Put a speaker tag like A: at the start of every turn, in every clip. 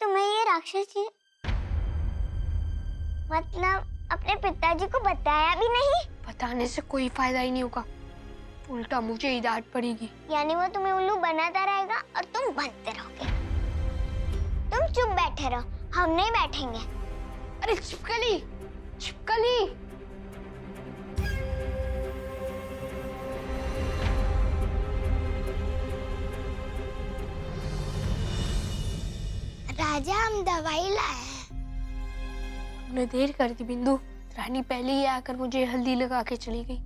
A: तुम्हें ये राक्षस जी मतलब अपने पिताजी को बताया भी नहीं?
B: बताने से कोई फायदा ही नहीं होगा, उल्टा मुझे ही डांट पड़ेगी।
A: यानी वो तुम्हें उल्लू बनाता रहेगा और तुम बनते रहोगे। तुम चुप बैठे रहो, हम नहीं बैठेंगे।
B: अरे छिपकली, छिपकली।
A: राजा हम दवाई लाए हैं।
B: तुमने देर कर दी बिंदु। रानी पहले ही आकर मुझे हल्दी लगा के चली गई।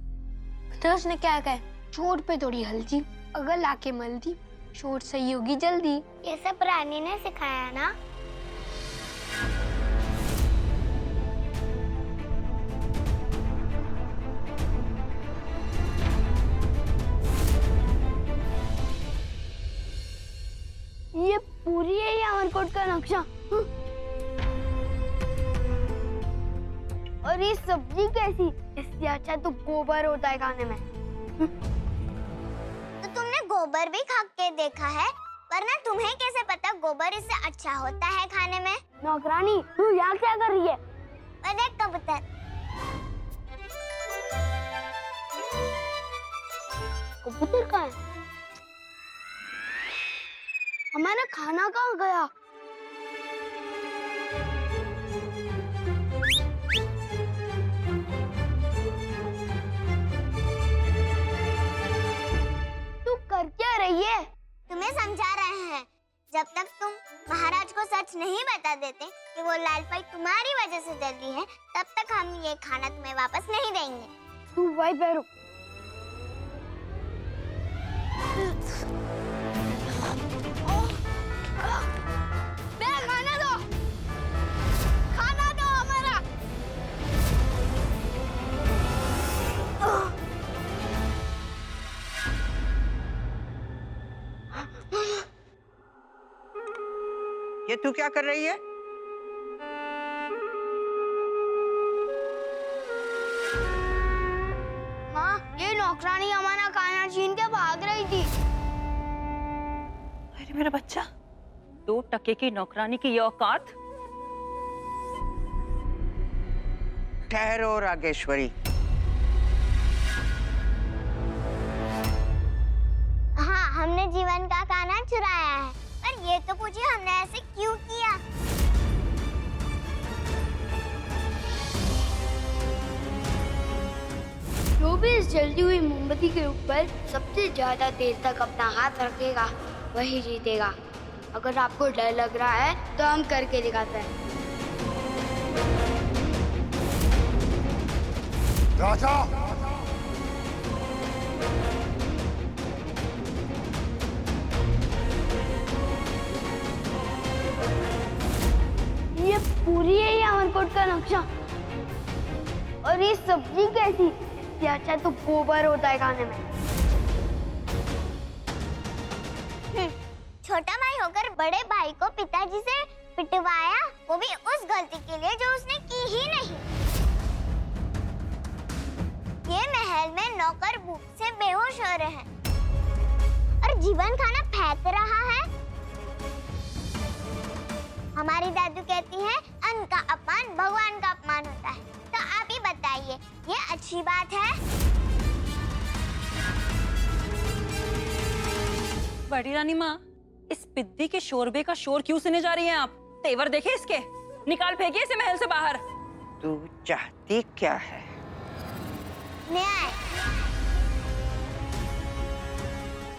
B: पता उसने क्या कहा? चोट पे थोड़ी हल्दी अगर लाके मल दी, चोट सही होगी जल्दी।
A: ये सब रानी ने सिखाया ना।
C: ये पूरी है या अमरकोट का नक्शा? और ये सब्जी कैसी? इससे अच्छा तो गोबर होता है खाने में।
A: तो तुमने गोबर भी खा के देखा है, वरना तुम्हें कैसे पता गोबर इससे अच्छा होता है खाने में?
C: नौकरानी, तू यहाँ क्या कर रही है?
A: अरे कबूतर,
C: कबूतर कहाँ है? हमारा खाना कहाँ गया? तू कर क्या रही है?
A: तुम्हें समझा रहे हैं। जब तक तुम महाराज को सच नहीं बता देते कि वो लाल पाई तुम्हारी वजह से जल्दी है, तब तक हम ये खाना तुम्हें वापस नहीं देंगे।
C: तू वही पे रुक।
A: मेरा खाना दो, खाना दो हमारा।
D: ये तू क्या कर रही है?
C: माँ, ये नौकरानी हमारा खाना छीन के भाग रही थी।
E: अरे मेरा बच्चा, 2 टके की नौकरानी की ये औकात।
D: ठहरो रागेश्वरी।
A: हाँ, हमने जीवन का खाना चुराया है, पर ये तो पूछिए हमने ऐसे क्यों किया?
C: जो भी इस जलती हुई मोमबत्ती के ऊपर सबसे ज्यादा देर तक अपना हाथ रखेगा वही जीतेगा। अगर आपको डर लग रहा है तो हम करके दिखाते हैं।
F: राजा,
C: ये पूरी है या अमरकोट का नक्शा? और ये सब्जी कैसी? इससे अच्छा तो गोबर होता है खाने में।
A: छोटा भाई होकर बड़े भाई को पिताजी से पिटवाया, वो भी उस गलती के लिए जो उसने की ही नहीं। ये महल में नौकर भूख से बेहोश हो रहे हैं और जीवन खाना फेंक रहा है। हमारी दादी कहती है अन्न का अपमान भगवान का अपमान होता है। तो आप ही बताइए, ये अच्छी बात है?
E: बड़ी रानी माँ, इस पिद्दी के शोरबे का शोर क्यों सुने जा रही हैं आप? तेवर देखे इसके, निकाल फेंकिए इसे महल से बाहर।
D: तू चाहती क्या है?
A: न्याय।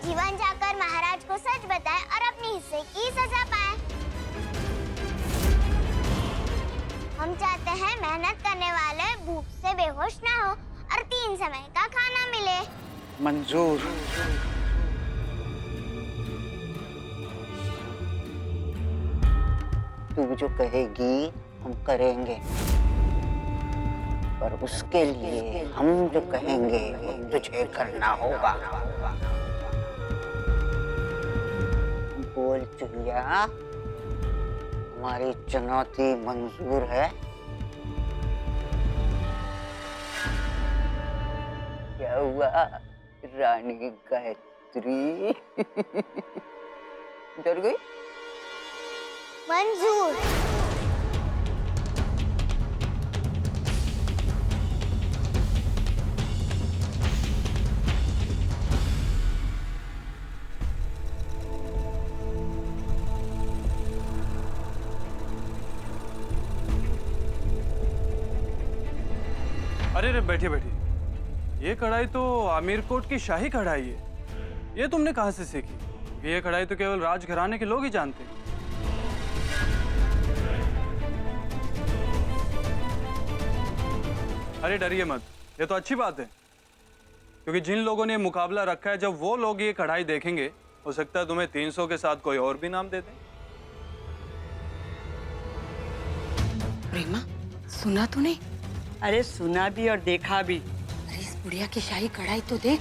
A: जीवन जाकर महाराज को सच बताए और अपने हिस्से की सजा पाए। हम चाहते हैं मेहनत करने वाले भूख से बेहोश ना हो और 3 समय का खाना मिले।
D: मंजूर। तू जो कहेगी हम करेंगे, पर उसके लिए हम जो कहेंगे वो तुझे करना होगा। बोल चुहिया, हमारी चुनौती मंजूर है? क्या हुआ रानी गायत्री? डर गई?
A: मंजूर।
F: अरे रे, बैठिए बैठिए। ये कढ़ाई तो आमिर कोट की शाही कढ़ाई है। ये तुमने कहाँ से सीखी? ये कढ़ाई तो केवल राजघराने के लोग ही जानते हैं। अरे डरिए मत, ये तो अच्छी बात है, क्योंकि जिन लोगों ने मुकाबला रखा है, जब वो लोग ये कढ़ाई देखेंगे, हो सकता है तुम्हें 300 के साथ कोई और भी नाम दे दे।
G: प्रेमा, सुना तूने?
H: अरे सुना भी और देखा भी।
G: अरे इस बुढ़िया की शाही कढ़ाई तो देख।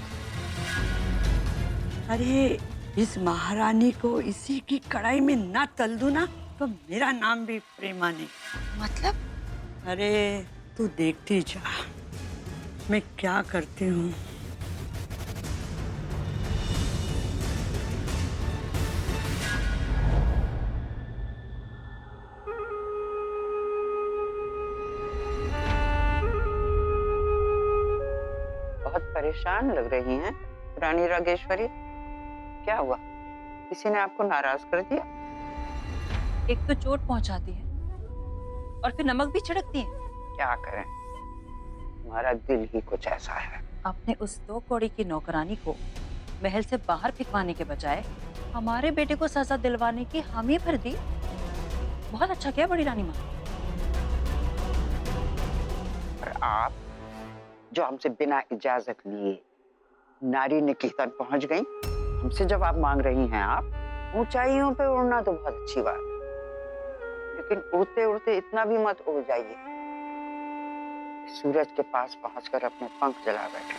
H: अरे इस महारानी को इसी की कढ़ाई में ना तल दूं ना तो मेरा नाम भी प्रेमा नहीं।
G: मतलब?
H: अरे तू देखती जा मैं क्या करती हूँ।
D: बहुत परेशान लग रही हैं रानी रागेश्वरी। क्या हुआ? किसी ने आपको नाराज कर दिया?
E: एक तो चोट पहुंचाती है और फिर नमक भी छिड़कती है।
D: क्या करें, हमारा दिल ही कुछ ऐसा है।
E: आपने उस 2 कौड़ी की नौकरानी को महल से बाहर फिकवाने के बजाय हमारे बेटे को सजा दिलवाने की हामी भर दी। बहुत अच्छा किया बड़ी रानी माँ।
D: और आप जो हमसे बिना इजाजत लिए नारी निकेतन पहुंच गई, हमसे जवाब मांग रही हैं आप। ऊंचाइयों पे उड़ना तो बहुत अच्छी बात है, लेकिन उड़ते उड़ते इतना भी मत उड़ जाइए सूरज के पास पहुंचकर अपने पंख जला बैठे।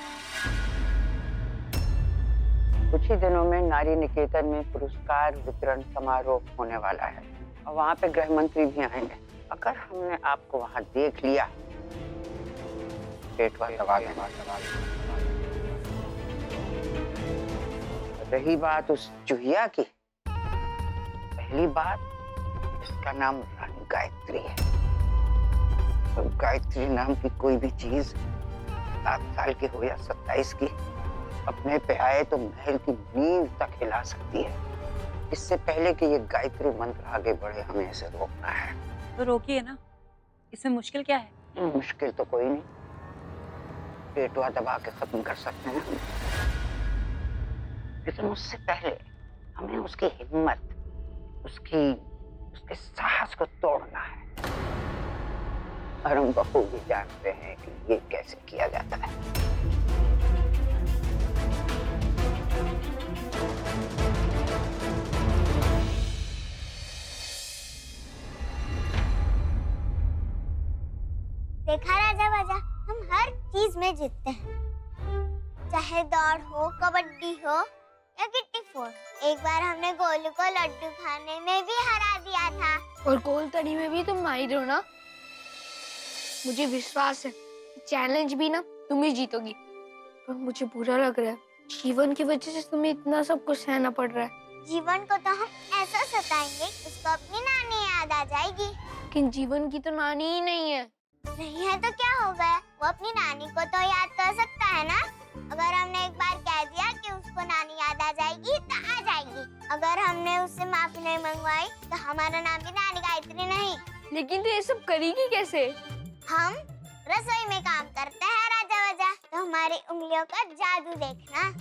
D: कुछ ही दिनों में नारी निकेतन में पुरस्कार वितरण समारोह होने वाला है और वहां पे गृह मंत्री भी आएंगे। अगर हमने आपको वहां देख लिया, पेटवा दबा देना। रही बात उस चूहिया की, पहली बात, इसका नाम रानी गायत्री है। और गायत्री नाम की कोई भी चीज 7 साल की हो या 27 की, अपने पे आए तो महल की नींव तक हिला सकती है। इससे पहले कि ये गायत्री मंत्र आगे बढ़े, हमें इसे रोकना है।
E: तो रोकिए ना, इसमें मुश्किल क्या है?
D: मुश्किल तो कोई नहीं, पेटवा दबा के खत्म कर सकते हैं, लेकिन उससे पहले हमें उसकी हिम्मत, उसके साहस को तोड़ना है। और हम बखूबी जानते हैं कि ये कैसे किया जाता है।
A: देखा राजा बाजा, हम हर चीज में जीतते हैं, चाहे दौड़ हो, कबड्डी हो या गिट्टी फोड़। एक बार हमने गोलू को लड्डू खाने में भी हरा दिया था।
B: और गोल तड़ी में भी तुम माहिर हो ना। मुझे विश्वास है चैलेंज भी ना तुम ही जीतोगी। पर मुझे बुरा लग रहा है, जीवन की वजह से तुम्हें इतना सब कुछ सहना पड़ रहा है।
A: जीवन को तो हम ऐसा सताएंगे, उसको अपनी नानी याद आ जाएगी।
B: लेकिन जीवन की तो नानी ही नहीं है।
A: नहीं है तो क्या हो गया, वो अपनी नानी को तो याद कर सकता है ना। अगर हमने एक बार कह दिया कि उसको नानी याद आ जाएगी तो आ जाएगी। अगर हमने उससे माफी नहीं मंगवाई तो हमारा नाम भी नानी गायत्री नहीं।
B: लेकिन तो ये सब करेगी कैसे?
A: हम रसोई में काम करते हैं राजा वजा, तो हमारी उंगलियों का जादू देखना।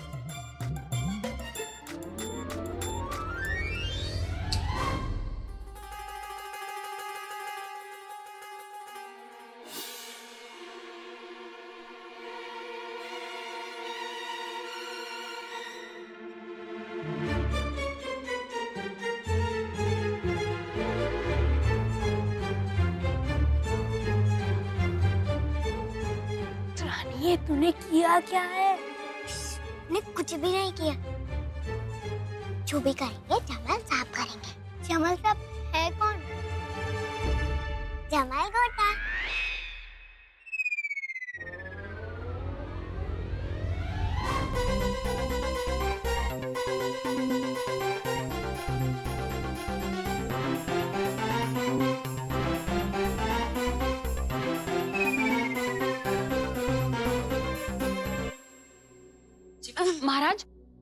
B: ये तूने किया क्या है?
A: ने कुछ भी नहीं किया। जो भी करेंगे जमल साहब करेंगे। जमल साहब है कौन? जमल गोटा।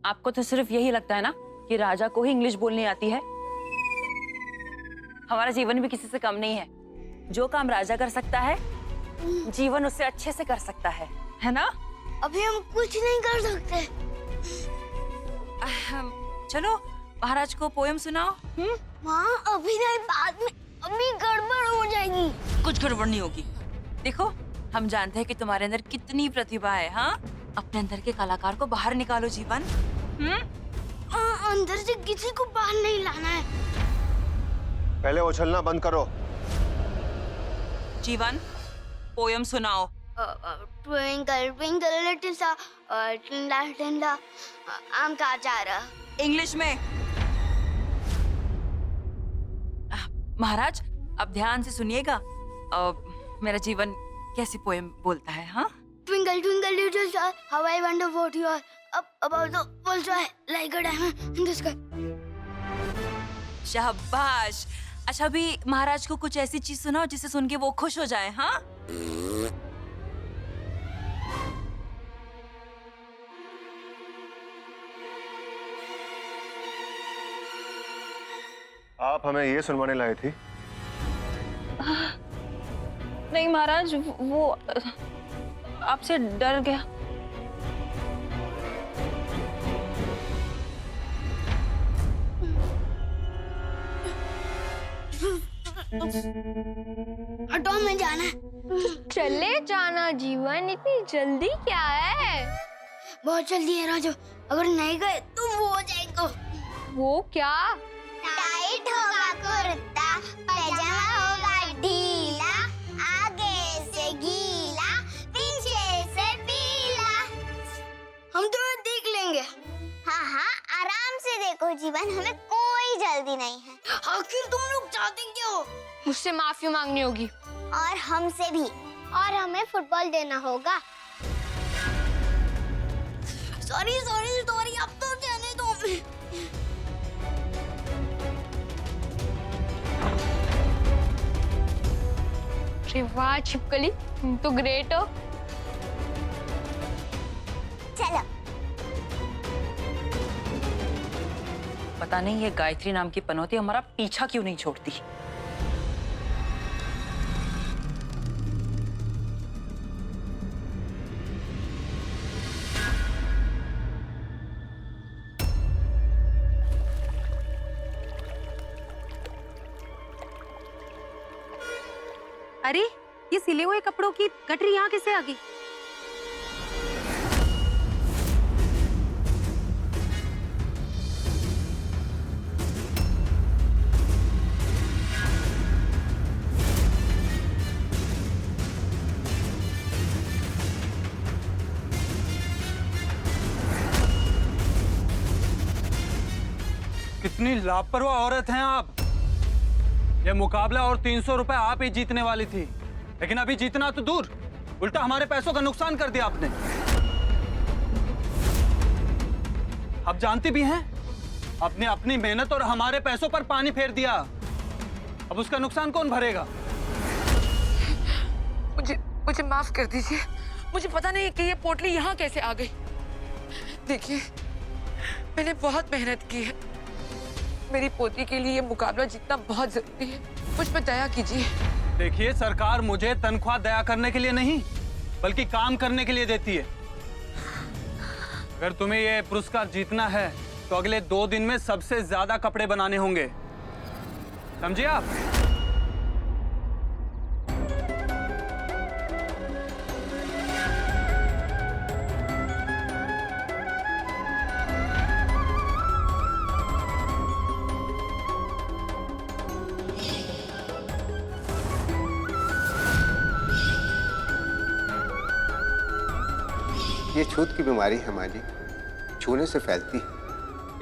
E: आपको तो सिर्फ यही लगता है ना कि राजा को ही इंग्लिश बोलनी आती है। हमारा जीवन भी किसी से कम नहीं है। जो काम राजा कर सकता है, जीवन उससे अच्छे से कर सकता है ना?
C: अभी हम कुछ नहीं कर सकते।
E: चलो महाराज को पोयम सुनाओ।
C: माँ अभी नहीं, बाद में, अभी गड़बड़ हो जाएगी।
E: कुछ गड़बड़ नहीं होगी। देखो, हम जानते हैं कि तुम्हारे अंदर कितनी प्रतिभा है। हाँ, अपने अंदर के कलाकार को बाहर निकालो जीवन।
C: अंदर से किसी को बाहर नहीं लाना है।
I: पहले उछलना बंद करो।
E: जीवन, पोयम सुनाओ।
C: ट्विंकल ट्विंकल लिटिल स्टार, टिंडा टिंडा आम का अचार।
E: इंग्लिश में। महाराज, अब ध्यान से सुनिएगा। मेरा जीवन कैसी पोयम बोलता है? हाँ,
C: Twinkle twinkle little star, how I wonder what you are up above the world sky like a diamond in the sky.
E: शाबाश। अच्छा, अभी महाराज को कुछ ऐसी चीज सुनाओ जिसे सुन के वो खुश हो जाए। हाँ,
I: आप हमें ये सुनवाने लाए थे?
E: नहीं महाराज, वो आपसे डर गया।
C: हटो, में जाना है।
B: चले जाना जीवन, इतनी जल्दी क्या है?
C: बहुत जल्दी है राजू, अगर नहीं गए तो वो हो जाएगा।
B: वो क्या?
A: टाइट होगा कुर्ता, पैजामा होगा ढीला, आगे से गीला, पीछे से पीला।
C: हम तो देख लेंगे।
A: हाँ हाँ, आराम से देखो जीवन, हमें कोई जल्दी नहीं है।
C: आखिर तुम लोग चाहते क्या हो?
B: मुझसे माफी मांगनी होगी।
A: और हमसे भी। और हमें फुटबॉल देना होगा।
C: सॉरी सॉरी सॉरी, अब तो जाने दो।
B: अरे वाह छिपकली, तुम तो ग्रेट हो।
A: चलो।
E: पता नहीं ये गायत्री नाम की पनौती हमारा पीछा क्यों नहीं छोड़ती।
G: अरे, ये सिले हुए कपड़ों की गठरी यहाँ कैसे आ गई?
F: कितनी लापरवाह औरत हैं आप। ये मुकाबला और 300 रुपए आप ही जीतने वाली थी, लेकिन अभी जीतना तो दूर, उल्टा हमारे पैसों का नुकसान कर दिया आपने। आप जानती भी हैं, आपने अपनी मेहनत और हमारे पैसों पर पानी फेर दिया। अब उसका नुकसान कौन भरेगा?
G: मुझे माफ कर दीजिए। मुझे पता नहीं कि ये पोटली यहाँ कैसे आ गई। देखिए, मैंने बहुत मेहनत की है। मेरी पोती के लिए ये मुकाबला जीतना बहुत जरूरी है। मुझ पर दया कीजिए।
F: देखिए, सरकार मुझे तनख्वाह दया करने के लिए नहीं, बल्कि काम करने के लिए देती है। अगर तुम्हें ये पुरस्कार जीतना है तो अगले 2 दिन में सबसे ज्यादा कपड़े बनाने होंगे, समझिए आप?
J: ये छूत की बीमारी है माँ जी, छूने से फैलती है,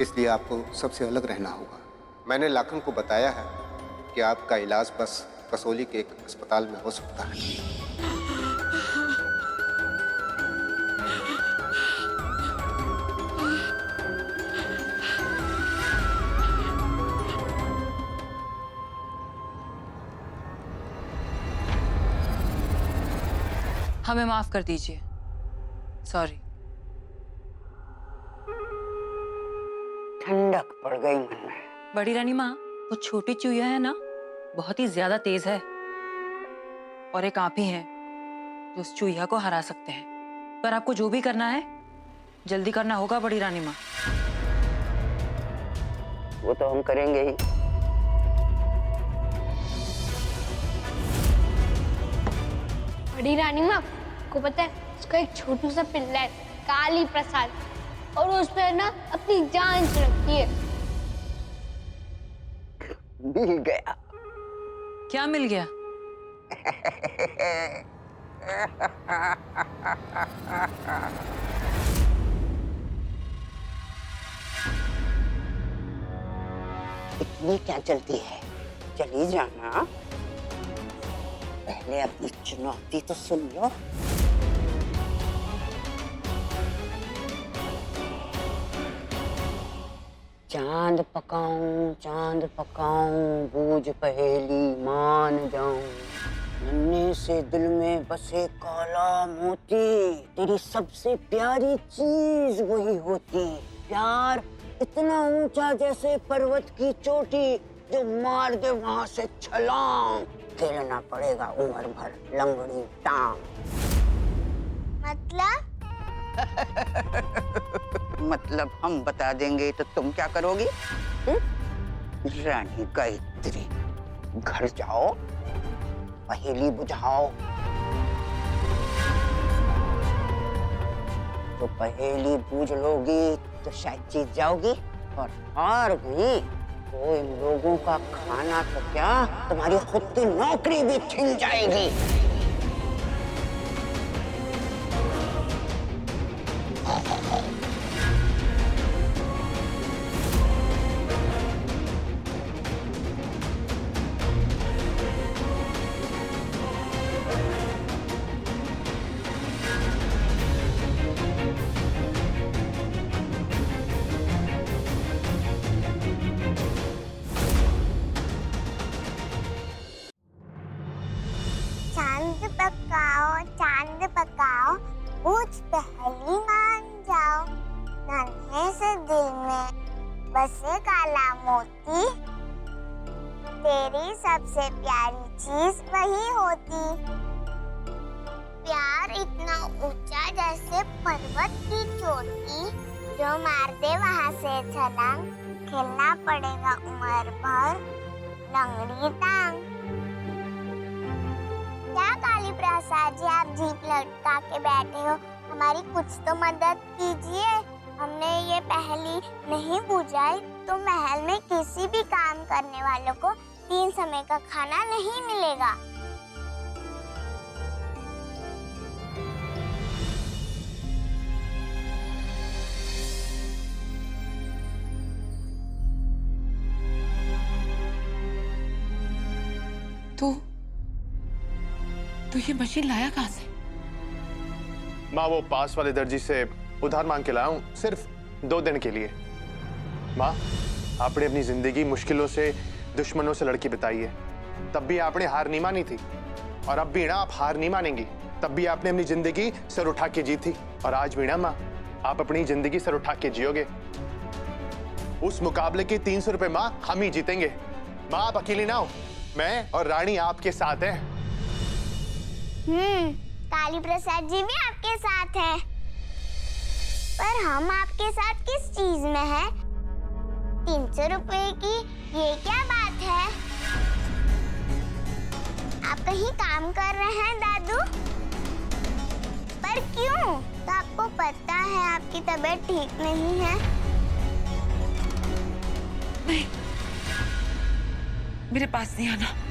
J: इसलिए आपको सबसे अलग रहना होगा। मैंने लाखन को बताया है कि आपका इलाज बस कसौली के एक अस्पताल में हो सकता है।
E: हमें माफ कर दीजिए। सॉरी।
D: ठंडक पड़ गई मन में।
E: बड़ी रानी माँ, वो छोटी चूहिया है ना, बहुत ही ज्यादा तेज है, और एक आप ही हैं जो उस चूहिया को हरा सकते हैं। पर आपको जो भी करना है जल्दी करना होगा बड़ी रानी माँ।
D: वो तो हम करेंगे ही।
B: बड़ी रानी माँ को पता है, उसका एक छोटू सा पिल्ला है, काली प्रसाद, और उस पर ना अपनी जान रखती है।
D: मिल गया।
E: क्या मिल गया?
D: इतनी क्या जल्दी है, चली जाना। पहले अपनी चुनौती तो सुन लो। चांद पकाऊं, बूझ पहेली मान जाऊं। नन्हे से दिल में बसे काला मोती, तेरी सबसे प्यारी चीज वही होती। प्यार इतना ऊंचा जैसे पर्वत की चोटी, जो मार दे वहां से छलांग। खेलना पड़ेगा उम्र भर लंगड़ी टांग। मतलब हम बता देंगे तो तुम क्या करोगी? रानी गायत्री, घर जाओ, पहेली बुझाओ। तो पहेली बूझ लोगी तो शायद जीत जाओगी, और हार गई तो इन लोगों का खाना तो क्या, तुम्हारी खुद की नौकरी भी छिन जाएगी।
A: चांद पकाओ, बूझ पहेली मान जाओ। नन्हे से दिल में बसे काला मोती, तेरी सबसे प्यारी चीज वही होती। प्यार इतना ऊंचा जैसे पर्वत की चोटी, जो मार दे वहां से छलांग। खेलना पड़ेगा उम्र भर लंगड़ी टांग। क्या काली प्रसाद जी, आप जीप लटका के बैठे हो, हमारी कुछ तो मदद कीजिए। हमने ये पहेली नहीं बुझाई तो महल में किसी भी काम करने वालों को 3 समय का खाना नहीं मिलेगा।
G: तो ये मशीन लाया कहाँ से?
I: माँ, वो पास वाले दर्जी से उधार मांग के लाया हूँ, सिर्फ 2 दिन के लिए। माँ, आपने अपनी जिंदगी मुश्किलों से, दुश्मनों से लड़की बिताई है, तब भी आपने हार नहीं मानी थी, और अब भी ना आप हार नहीं मानेंगी। तब भी आपने अपनी जिंदगी सर उठा के जी थी, और आज भी ना माँ, आप अपनी जिंदगी सर उठा के जियोगे। उस मुकाबले के 300 रुपए माँ हम ही जीतेंगे। माँ, आप अकेली ना हो, मैं और रानी आपके साथ हैं।
A: काली प्रसाद जी भी आपके साथ हैं, पर हम आपके साथ किस चीज में हैं? 300 रुपए की ये क्या बात है? आप कहीं काम कर रहे हैं दादू? पर क्यों? तो आपको पता है आपकी तबीयत ठीक नहीं है।
G: नहीं, मेरे पास नहीं आना।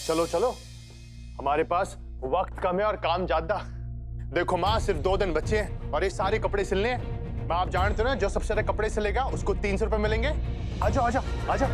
I: चलो चलो, हमारे पास वक्त कम है और काम ज्यादा। देखो माँ, सिर्फ 2 दिन बचे हैं और ये सारे कपड़े सिलने हैं। माँ, आप जानते हो ना, जो सबसे ज्यादा कपड़े सिलेगा उसको 300 रुपए मिलेंगे। आ जाओ आ जाओ आ जाओ।